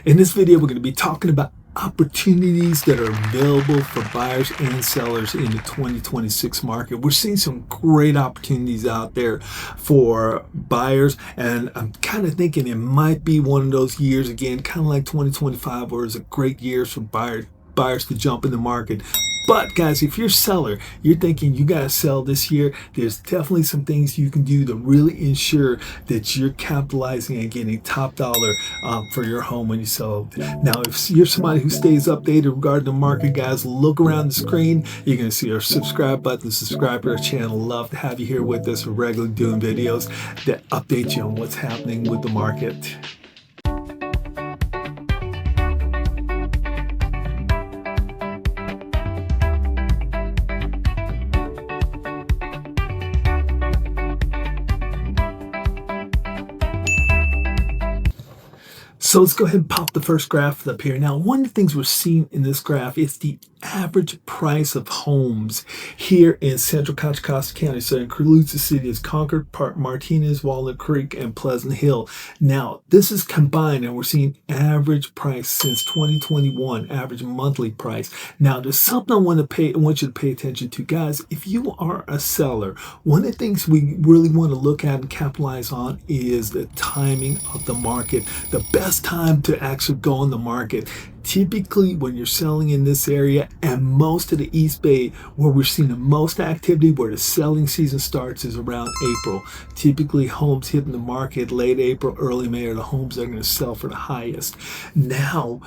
In this video, we're going to be talking about opportunities that are available for buyers and sellers in the 2026 market. We're seeing some great opportunities out there for buyers, and I'm kind of thinking it might be one of those years again, kind of like 2025, where it's a great year for buyers to jump in the market. But guys, if you're a seller, you're thinking you got to sell this year, there's definitely some things you can do to really ensure that you're capitalizing and getting top dollar for your home when you sell. Now, if you're somebody who stays updated regarding the market, guys, look around the screen. You're going to see our subscribe button. Subscribe to our channel. Love to have you here with us. We're regularly doing videos that update you on what's happening with the market. So let's go ahead and pop the first graph up here. Now, one of the things we're seeing in this graph is the average price of homes here in Central Contra Costa County. So it includes the cities of Concord, Martinez, Walnut Creek, and Pleasant Hill. Now, this is combined, and we're seeing average price since 2021, average monthly price. Now, there's something I want you to pay attention to, guys. If you are a seller, one of the things we really want to look at and capitalize on is the timing of the market. The best time to actually go on the market. Typically, when you're selling in this area and most of the East Bay, where we're seeing the most activity, where the selling season starts, is around April. Typically, homes hitting the market late April, early May are the homes that are going to sell for the highest. Now,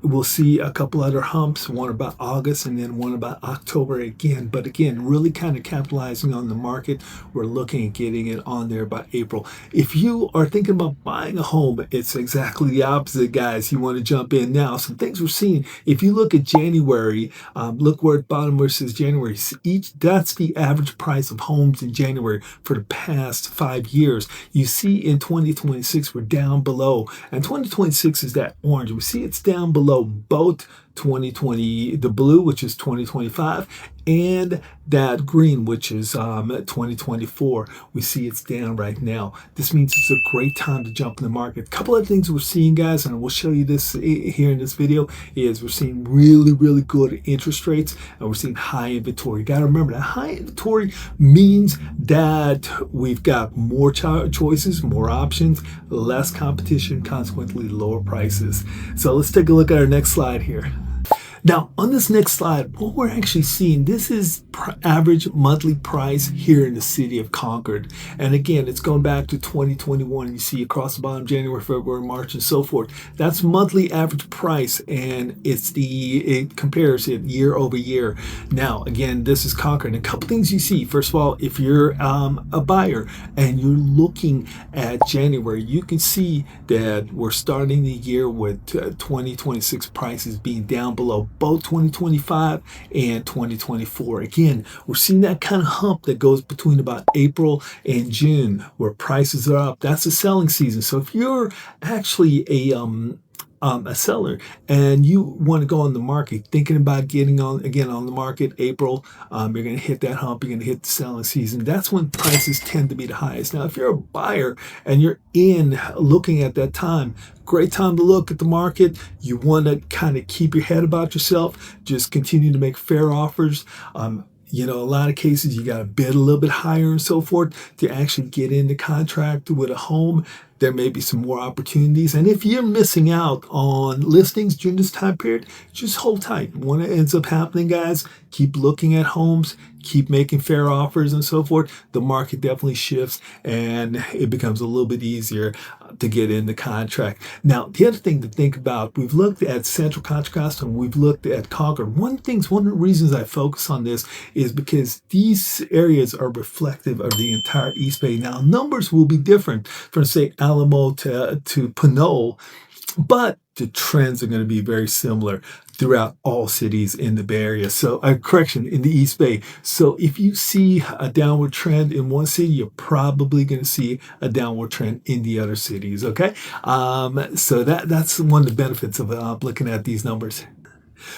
we'll see a couple other humps, one about August and then one about October again. But again, really kind of capitalizing on the market. We're looking at getting it on there by April. If you are thinking about buying a home, it's exactly the opposite, guys. You want to jump in now. Some things we're seeing, if you look at January, look where at bottom where it says January, that's the average price of homes in January for the past 5 years. You see in 2026, we're down below, and 2026 is that orange. We see it's down below both 2020, the blue, which is 2025, and that green, which is 2024. We see it's down right now. This means it's a great time to jump in the market. A couple of things we're seeing, guys, and we'll show you this here in this video, is we're seeing really good interest rates, and we're seeing high inventory. You got to remember that high inventory means that we've got more choices, more options, less competition, consequently lower prices. So let's take a look at our next slide here. Now, on this next slide, what we're actually seeing, this is average monthly price here in the city of Concord. And again, it's going back to 2021. You see across the bottom, January, February, March, and so forth. That's monthly average price, and it compares it year over year. Now, again, this is Concord. And a couple things you see. First of all, if you're a buyer and you're looking at January, you can see that we're starting the year with 2026 prices being down below both 2025 and 2024. Again, we're seeing that kind of hump that goes between about April and June, where prices are up. That's the selling season. So if you're actually a seller and you want to go on the market, thinking about getting on the market April, you're going to hit that hump, you're going to hit the selling season. That's when prices tend to be the highest. Now, if you're a buyer and you're looking at that time, great time to look at the market. You want to kind of keep your head about yourself, just continue to make fair offers. A lot of cases you got to bid a little bit higher and so forth to actually get into contract with a home. There may be some more opportunities. And if you're missing out on listings during this time period, just hold tight. When it ends up happening, guys, keep looking at homes, keep making fair offers and so forth. The market definitely shifts and it becomes a little bit easier to get in the contract. Now, the other thing to think about, we've looked at Central Contra Costa and we've looked at Concord. One of the reasons I focus on this is because these areas are reflective of the entire East Bay. Now, numbers will be different from, say, Alamo to Pinole, but the trends are going to be very similar throughout all cities in the Bay Area. So, in the East Bay. So if you see a downward trend in one city, you're probably going to see a downward trend in the other cities, okay? So that's one of the benefits of looking at these numbers.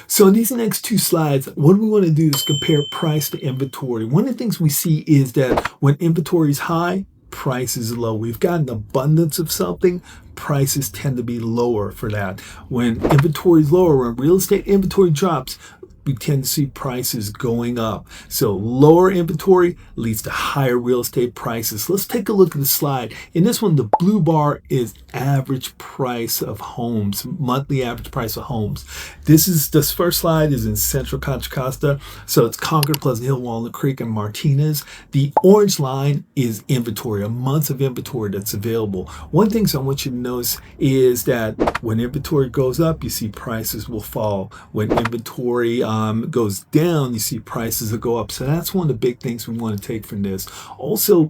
So in these next two slides, what we want to do is compare price to inventory. One of the things we see is that when inventory is high, price is low. We've got an abundance of something, prices tend to be lower for that. When inventory is lower, when real estate inventory drops, we tend to see prices going up. So lower inventory leads to higher real estate prices. Let's take a look at the slide. In this one, the blue bar is average price of homes, monthly average price of homes. This first slide is in Central Contra Costa. So it's Concord, Pleasant Hill, Walnut Creek, and Martinez. The orange line is inventory, a month of inventory that's available. One thing I want you to notice is that when inventory goes up, you see prices will fall. When inventory goes down, you see prices will go up. So that's one of the big things we want to take from this. Also,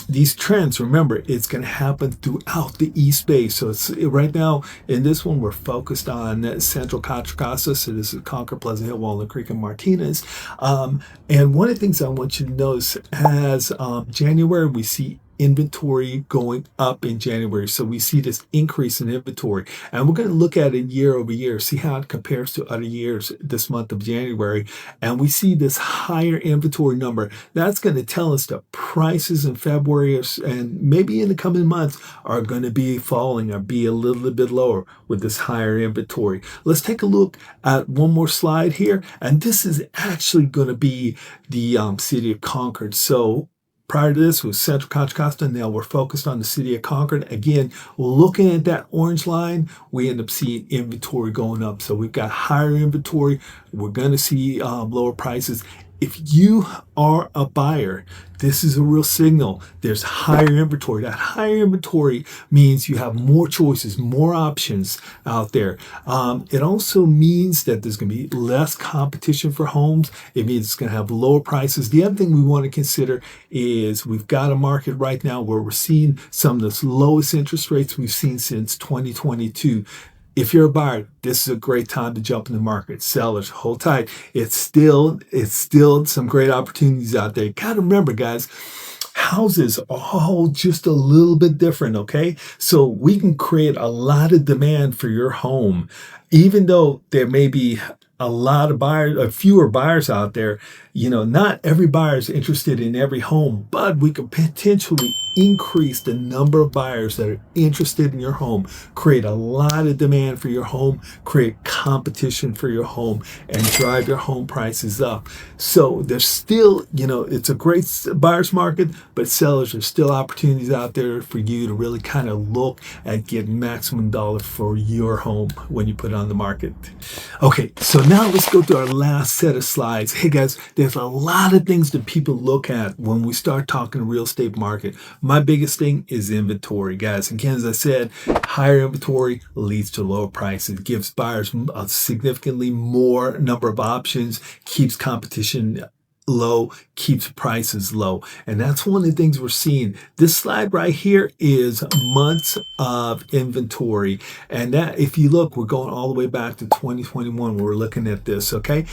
these trends, remember, it's going to happen throughout the East Bay. So it's right now in this one, we're focused on Central Contra Costa. So this is Concord, Pleasant Hill, Walnut Creek, and Martinez. And one of the things I want you to notice, as January, we see inventory going up in January. So we see this increase in inventory, and we're going to look at it year over year, see how it compares to other years this month of January. And we see this higher inventory number. That's going to tell us that prices in February and maybe in the coming months are going to be falling or be a little bit lower with this higher inventory. Let's take a look at one more slide here. And this is actually going to be the city of Concord. So prior to this was Central Contra Costa. Now we're focused on the city of Concord. Again, looking at that orange line, we end up seeing inventory going up. So we've got higher inventory. We're going to see lower prices. If you are a buyer, this is a real signal. There's higher inventory. That higher inventory means you have more choices, more options out there. It also means that there's going to be less competition for homes. It means it's going to have lower prices. The other thing we want to consider is we've got a market right now where we're seeing some of the lowest interest rates we've seen since 2022. If you're a buyer, this is a great time to jump in the market. Sellers, hold tight. It's still some great opportunities out there. You gotta remember, guys, houses are all just a little bit different, okay? So we can create a lot of demand for your home. Even though there may be a lot of buyers, fewer buyers out there, not every buyer is interested in every home, but we could potentially increase the number of buyers that are interested in your home, create a lot of demand for your home, create competition for your home, and drive your home prices up. So there's still, it's a great buyer's market, but sellers, there's still opportunities out there for you to really kind of look at getting maximum dollar for your home when you put it on the market. Okay, so now let's go to our last set of slides. Hey guys, there's a lot of things that people look at when we start talking real estate market. My biggest thing is inventory, guys. Again, as I said, higher inventory leads to lower prices, gives buyers a significantly more number of options, keeps competition low, keeps prices low. And that's one of the things we're seeing. This slide right here is months of inventory. And that, if you look, we're going all the way back to 2021 when we're looking at this, okay?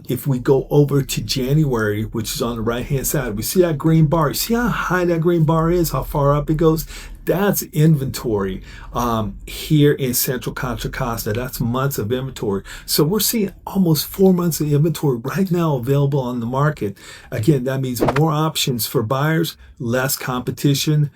If we go over to January, which is on the right-hand side, we see that green bar. You see how high that green bar is, how far up it goes? That's inventory here in Central Contra Costa. That's months of inventory. So we're seeing almost 4 months of inventory right now available on the market. Again, that means more options for buyers, less competition,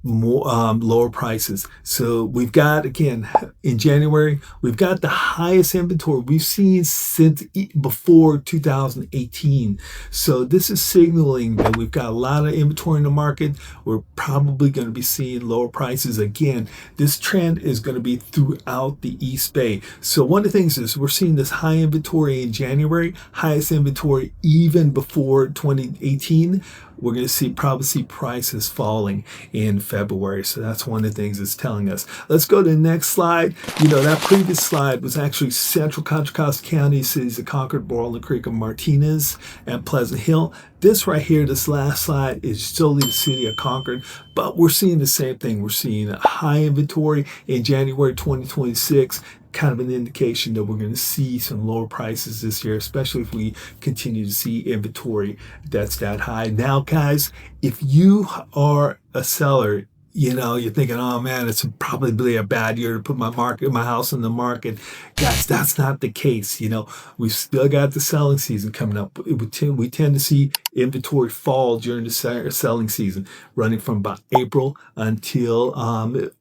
more lower prices. So we've got, again, in January, we've got the highest inventory we've seen since before 2018. So this is signaling that we've got a lot of inventory in the market. We're probably going to be seeing lower prices. Again, this trend is going to be throughout the East Bay. So one of the things is we're seeing this high inventory in January, highest inventory even before 2018. We're going to probably see prices falling in February. So that's one of the things it's telling us. Let's go to the next slide. That previous slide was actually Central Contra Costa County, cities of Concord, Walnut Creek, and Martinez, and Pleasant Hill. This right here, this last slide, is solely the city of Concord, but we're seeing the same thing. We're seeing a high inventory in January 2026, kind of an indication that we're going to see some lower prices this year, especially if we continue to see inventory that's that high. Now, guys, if you are a seller, you're thinking, oh man, it's probably a bad year to put my house on the market. Guys, that's not the case. We've still got the selling season coming up. We tend to see inventory fall during the selling season, running from about April until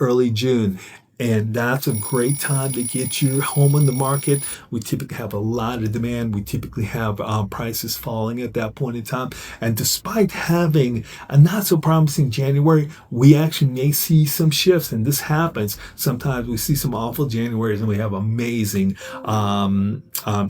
early June. And that's a great time to get your home on the market. We typically have a lot of demand. We typically have prices falling at that point in time. And despite having a not so promising January, we actually may see some shifts. And this happens. Sometimes we see some awful Januaries and we have amazing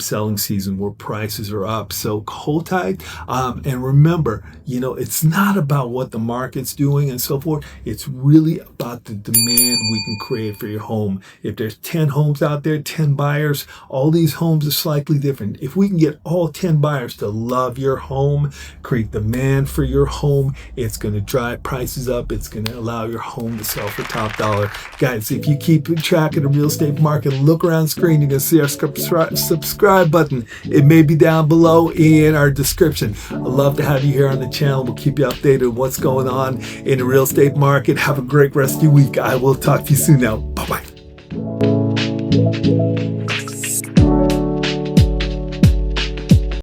selling season where prices are up. So hold tight. And remember, it's not about what the market's doing and so forth. It's really about the demand we can create for your home. If there's 10 homes out there, 10 buyers, all these homes are slightly different. If we can get all 10 buyers to love your home, create demand for your home, it's going to drive prices up. It's going to allow your home to sell for top dollar. Guys, if you keep track of the real estate market, look around the screen, you're going to see our subscribe button. It may be down below in our description. I'd love to have you here on the channel. We'll keep you updated on what's going on in the real estate market. Have a great rest of your week. I will talk to you soon now. Bye-bye.